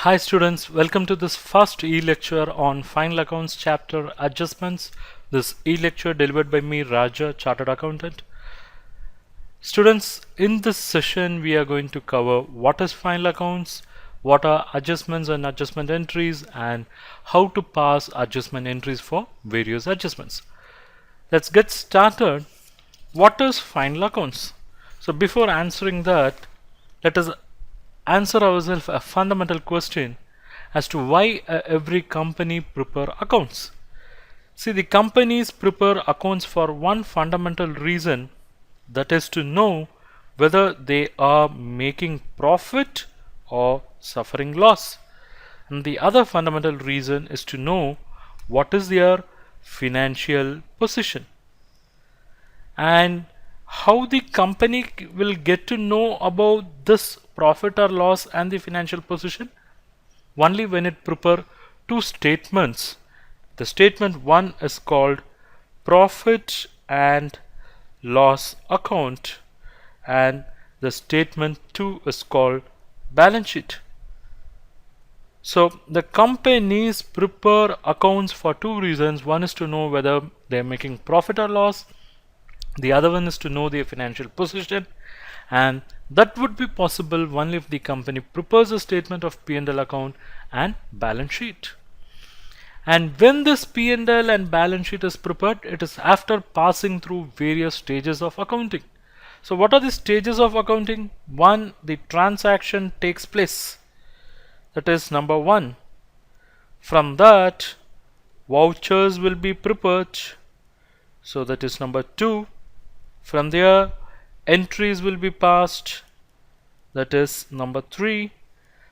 Hi students, welcome to this first e-lecture on Final Accounts chapter adjustments. This e-lecture delivered by me, Raja, Chartered Accountant. Students, in this session we are going to cover what is Final Accounts, what are adjustments and adjustment entries, and how to pass adjustment entries for various adjustments. Let's get started. What is Final Accounts? So before answering that, let us answer ourselves a fundamental question as to why every company prepare accounts. See, the companies prepare accounts for one fundamental reason, that is to know whether they are making profit or suffering loss. And the other fundamental reason is to know what is their financial position. And how the company will get to know about this profit or loss and the financial position? Only when it prepare two statements. The statement 1 is called profit and loss account, and the statement 2 is called balance sheet. So the companies prepare accounts for two reasons. One is to know whether they are making profit or loss. The other one is to know their financial position, and that would be possible only if the company prepares a statement of P&L account and balance sheet. And when this P&L and balance sheet is prepared, it is after passing through various stages of accounting. So what are the stages of accounting? One, the transaction takes place. That is number 1. From that, vouchers will be prepared. So that is number 2. From there, entries will be passed. That is number 3.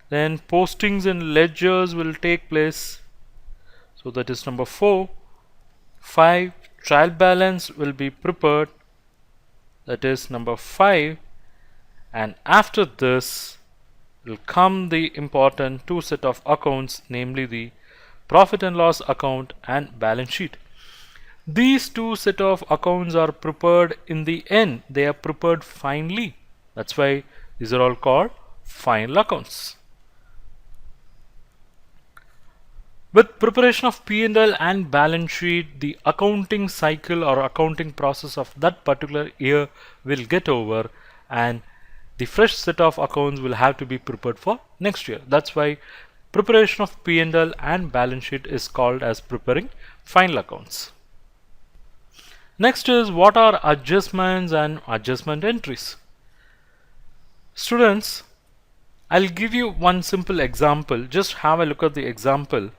Then postings in ledgers will take place. So that is number 4. 5. Trial balance will be prepared. That is number 5. And after this will come the important two set of accounts, namely the profit and loss account and balance sheet. These two set of accounts are prepared in the end. They are prepared finally. That's why these are all called final accounts. With preparation of P&L and balance sheet, the accounting cycle or accounting process of that particular year will get over, and the fresh set of accounts will have to be prepared for next year. That's why preparation of P&L and balance sheet is called as preparing final accounts. Next is, what are adjustments and adjustment entries? Students, I'll give you one simple example. Just have a look at the example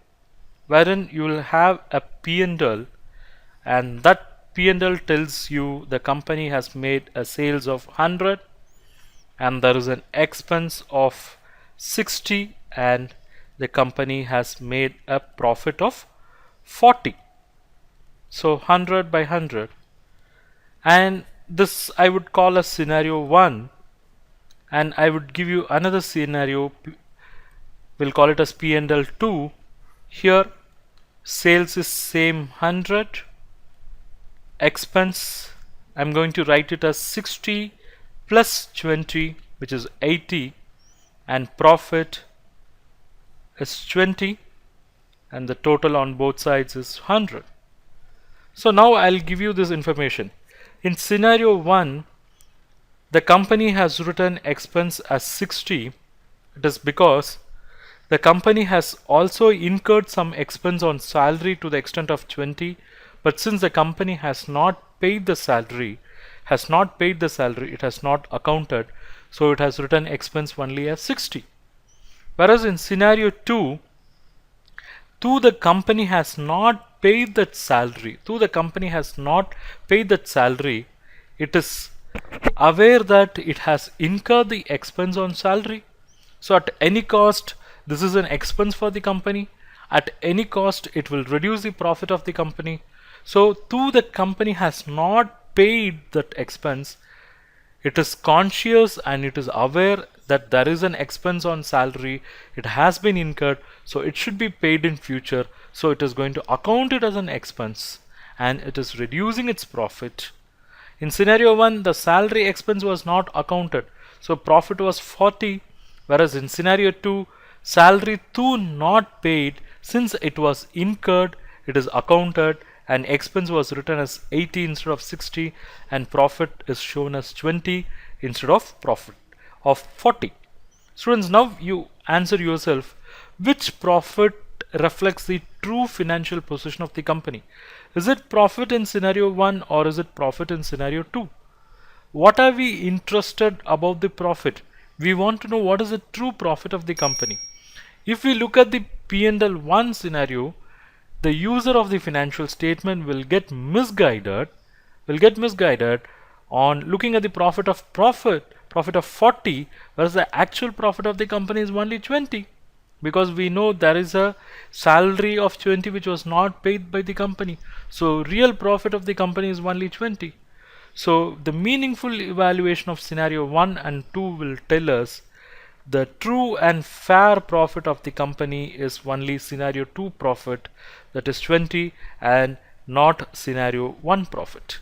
wherein you will have a P&L, and that P&L tells you the company has made a sales of 100 and there is an expense of 60 and the company has made a profit of 40. So 100 by 100, and this I would call as scenario 1, and I would give you another scenario, we'll call it as P&L 2. Here sales is same 100, expense I'm going to write it as 60 plus 20, which is 80, and profit is 20, and the total on both sides is 100. So now I'll give you this information. In scenario 1, the company has written expense as 60. It is because the company has also incurred some expense on salary to the extent of 20, but since the company has not paid the salary, it has not accounted, so it has written expense only as 60. Whereas in scenario 2, the company has not paid that salary, it is aware that it has incurred the expense on salary. So at any cost, this is an expense for the company. At any cost, it will reduce the profit of the company. So though the company has not paid that expense, it is conscious and it is aware that there is an expense on salary, it has been incurred, so it should be paid in future. So it is going to account it as an expense and it is reducing its profit. In scenario 1, the salary expense was not accounted, so profit was 40, whereas in scenario 2, Salary too not paid, since it was incurred, it is accounted, and expense was written as 80 instead of 60, and profit is shown as 20 instead of profit of 40. Students, now you answer yourself, which profit reflects the true financial position of the company? Is it profit in scenario 1 or is it profit in scenario 2? What are we interested about the profit? We want to know what is the true profit of the company. If we look at the P&L 1 scenario, the user of the financial statement will get misguided on looking at the profit of 40, whereas the actual profit of the company is only 20, because we know there is a salary of 20 which was not paid by the company. So real profit of the company is only 20. So the meaningful evaluation of scenario 1 and 2 will tell us the true and fair profit of the company is only scenario 2 profit, that is 20, and not scenario 1 profit.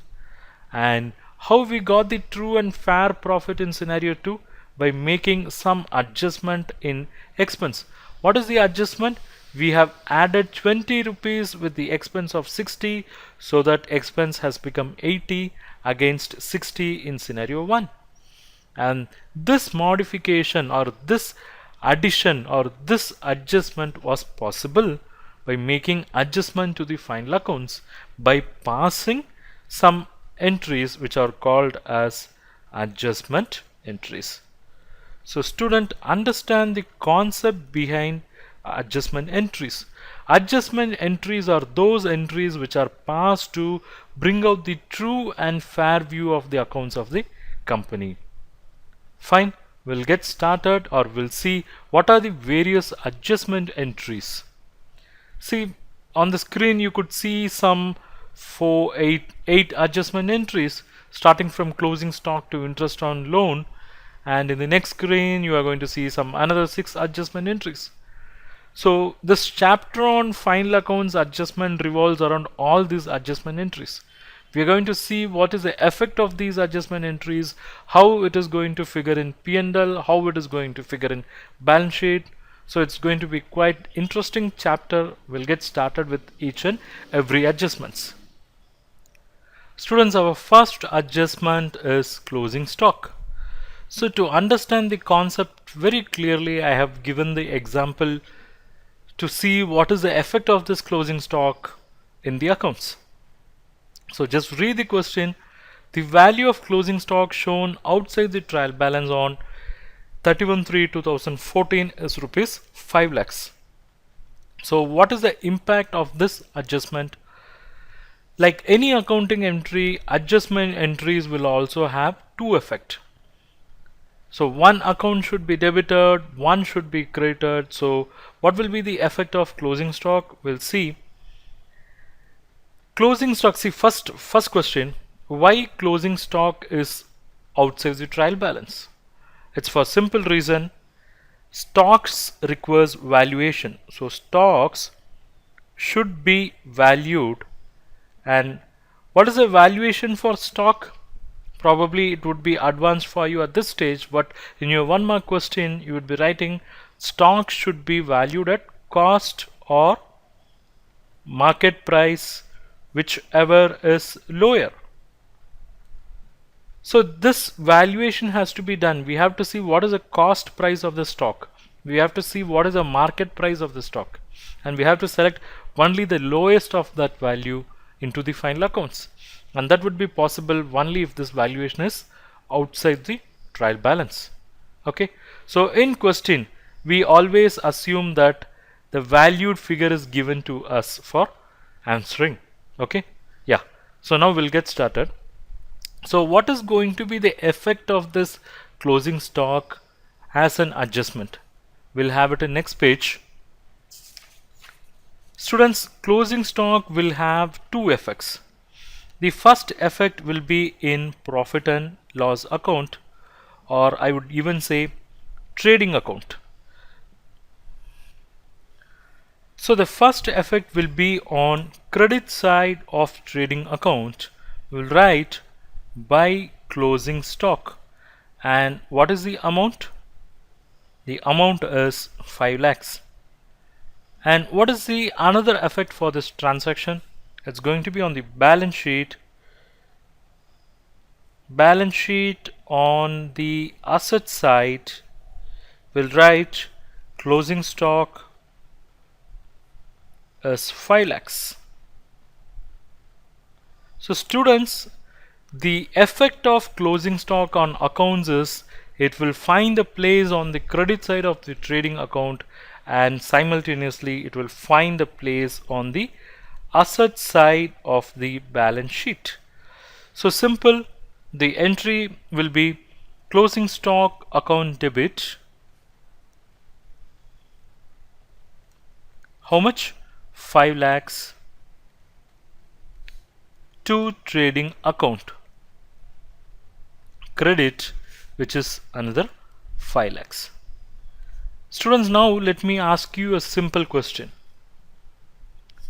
And how we got the true and fair profit in scenario 2? By making some adjustment in expense. What is the adjustment? We have added 20 rupees with the expense of 60, so that expense has become 80 against 60 in scenario 1. And this modification or this addition or this adjustment was possible by making adjustment to the final accounts by passing some entries which are called as adjustment entries. So student, understand the concept behind adjustment entries. Adjustment entries are those entries which are passed to bring out the true and fair view of the accounts of the company. Fine, we'll get started, or we'll see what are the various adjustment entries. See, on the screen you could see some 8 adjustment entries, starting from closing stock to interest on loan, and in the next screen you are going to see some another 6 adjustment entries. So this chapter on final accounts adjustment revolves around all these adjustment entries. We are going to see what is the effect of these adjustment entries, how it is going to figure in P&L, how it is going to figure in balance sheet. So it's going to be quite interesting chapter. We'll get started with each and every adjustments. Students, our first adjustment is closing stock. So to understand the concept very clearly, I have given the example to see what is the effect of this closing stock in the accounts. So just read the question. The value of closing stock shown outside the trial balance on 31/3/2014 is rupees 5 lakhs. So what is the impact of this adjustment? Like any accounting entry, adjustment entries will also have two effects. So one account should be debited, one should be credited. So what will be the effect of closing stock? We'll see. Closing stock, see first question, why closing stock is outside the trial balance? It's for simple reason, stocks requires valuation. So stocks should be valued. And what is the valuation for stock? Probably it would be advanced for you at this stage, but in your 1 mark question you would be writing stock should be valued at cost or market price, whichever is lower. So this valuation has to be done. We have to see what is the cost price of the stock. We have to see what is the market price of the stock, and we have to select only the lowest of that value into the final accounts, and that would be possible only if this valuation is outside the trial balance. Okay, so in question we always assume that the valued figure is given to us for answering. Okay, yeah, so now we'll get started. So what is going to be the effect of this closing stock as an adjustment? We'll have it in next page. Students, closing stock will have two effects. The first effect will be in profit and loss account, or I would even say trading account. So the first effect will be on credit side of trading account. We'll write by closing stock, and what is the amount? The amount is 5 lakhs. And what is the another effect for this transaction? It's going to be on the balance sheet. Balance sheet on the asset side will write closing stock is 5 lakhs. So students, the effect of closing stock on accounts is it will find a place on the credit side of the trading account, and simultaneously it will find a place on the asset side of the balance sheet. So simple, the entry will be closing stock account debit. How much? 5 lakhs to trading account. Credit, which is another 5 lakhs. Students, now let me ask you a simple question.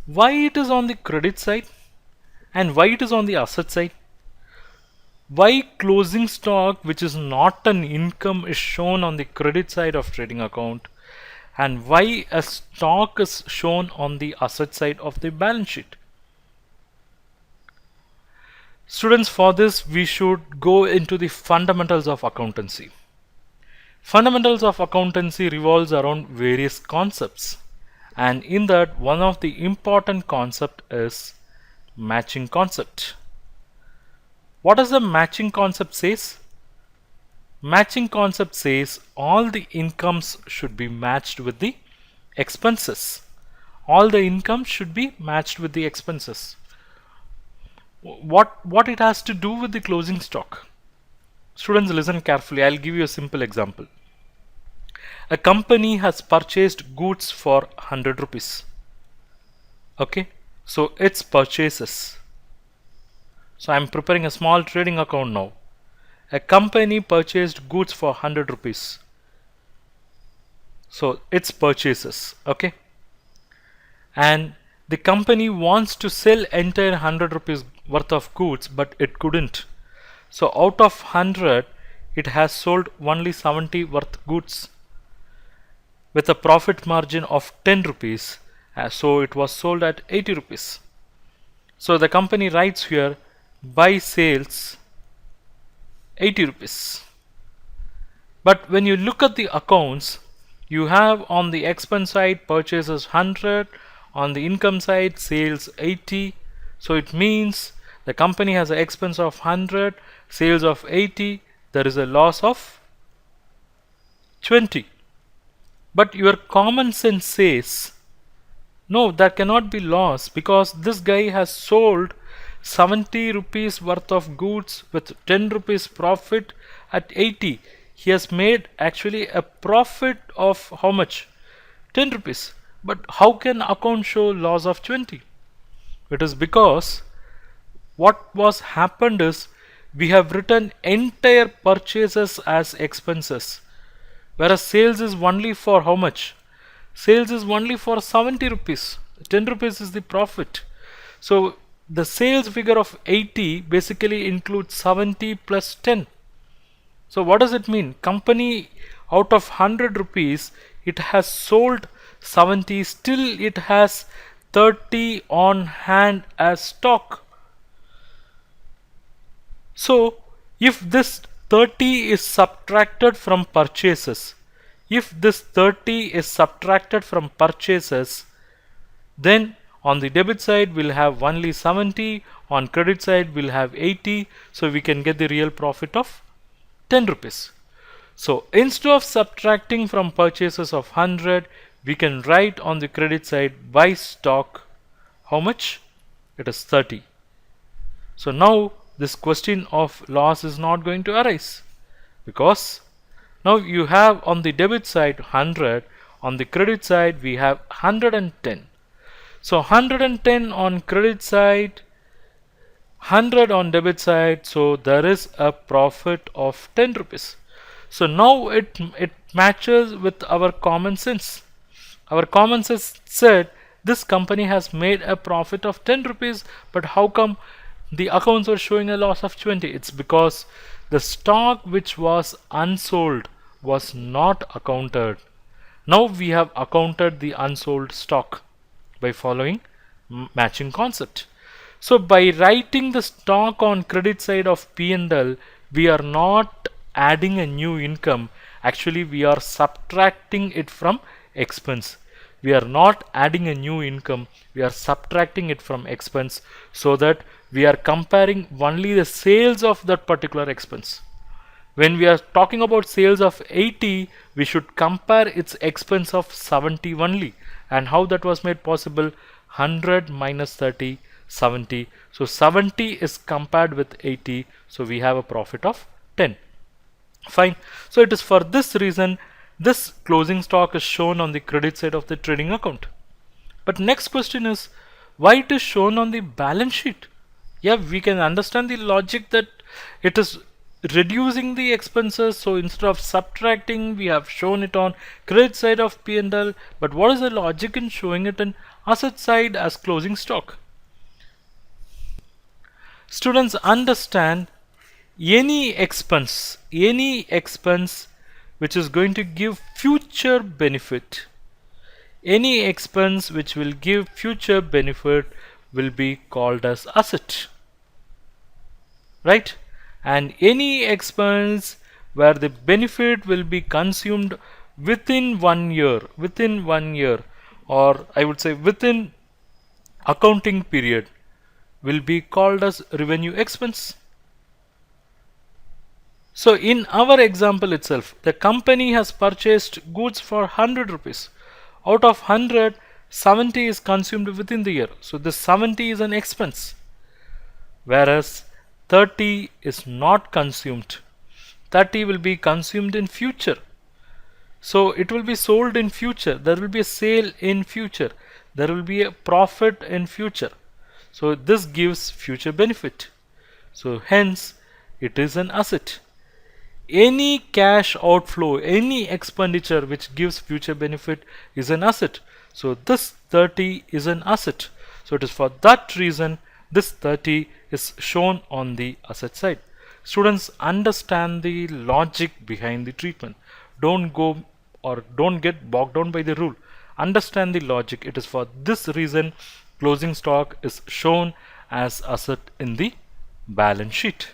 Why it is on the credit side and why it is on the asset side? Why closing stock, which is not an income, is shown on the credit side of trading account, and why a stock is shown on the asset side of the balance sheet? Students, for this we should go into the fundamentals of accountancy. Fundamentals of accountancy revolves around various concepts, and in that one of the important concept is matching concept. What does the matching concept says? Matching concept says all the incomes should be matched with the expenses. All the income should be matched with the expenses. What it has to do with the closing stock? Students, listen carefully. I'll give you a simple example. A company has purchased goods for 100 rupees. Okay, so its purchases. So I'm preparing a small trading account now. A company purchased goods for 100 rupees. So its purchases. Okay, and the company wants to sell entire 100 rupees worth of goods, but it couldn't. So out of 100, it has sold only 70 worth goods with a profit margin of 10 rupees. So it was sold at 80 rupees. So the company writes here, by sales 80 rupees. But when you look at the accounts, you have on the expense side purchases 100, on the income side sales 80. So it means the company has an expense of 100, sales of 80, there is a loss of 20. But your common sense says, no, that cannot be loss, because this guy has sold 70 rupees worth of goods with 10 rupees profit at 80. He has made actually a profit of how much? 10 rupees. But how can account show loss of 20? It is because what was happened is we have written entire purchases as expenses, whereas sales is only for how much? Sales is only for 70 rupees. 10 rupees is the profit. So the sales figure of 80 basically includes 70 plus 10. So what does it mean? Company out of 100 rupees, it has sold 70, still it has 30 on hand as stock. So if this 30 is subtracted from purchases, then on the debit side we'll have only 70, on credit side we'll have 80, so we can get the real profit of 10 rupees. So instead of subtracting from purchases of 100, we can write on the credit side by stock how much? It is 30. So now this question of loss is not going to arise, because now you have on the debit side 100, on the credit side we have 110. So 110 on credit side, 100 on debit side, so there is a profit of 10 rupees. So now it matches with our common sense. Our common sense said this company has made a profit of 10 rupees, but how come the accounts are showing a loss of 20? It's because the stock which was unsold was not accounted. Now we have accounted the unsold stock by following matching concept. So by writing the stock on credit side of P&L, we are not adding a new income. Actually, we are subtracting it from expense. We are not adding a new income. We are subtracting it from expense, so that we are comparing only the sales of that particular expense. When we are talking about sales of 80, we should compare its expense of 70 only. And how that was made possible? 100 minus 30, 70. So 70 is compared with 80. So we have a profit of 10. Fine. So it is for this reason this closing stock is shown on the credit side of the trading account. But next question is, why it is shown on the balance sheet? Yeah, we can understand the logic that it is reducing the expenses. So instead of subtracting, we have shown it on credit side of P&L. But what is the logic in showing it in asset side as closing stock? Students, understand any expense which is going to give future benefit, any expense which will give future benefit will be called as asset, right? And any expense where the benefit will be consumed within 1 year, or I would say within accounting period, will be called as revenue expense. So in our example itself, the company has purchased goods for 100 rupees. Out of 100, 70 is consumed within the year. So this 70 is an expense, whereas 30 is not consumed. 30 will be consumed in future. So it will be sold in future. There will be a sale in future. There will be a profit in future. So this gives future benefit. So hence it is an asset. Any cash outflow, any expenditure which gives future benefit is an asset. So this 30 is an asset. So it is for that reason this 30 is shown on the asset side. Students, understand the logic behind the treatment. Don't go or don't get bogged down by the rule. Understand the logic. It is for this reason closing stock is shown as asset in the balance sheet.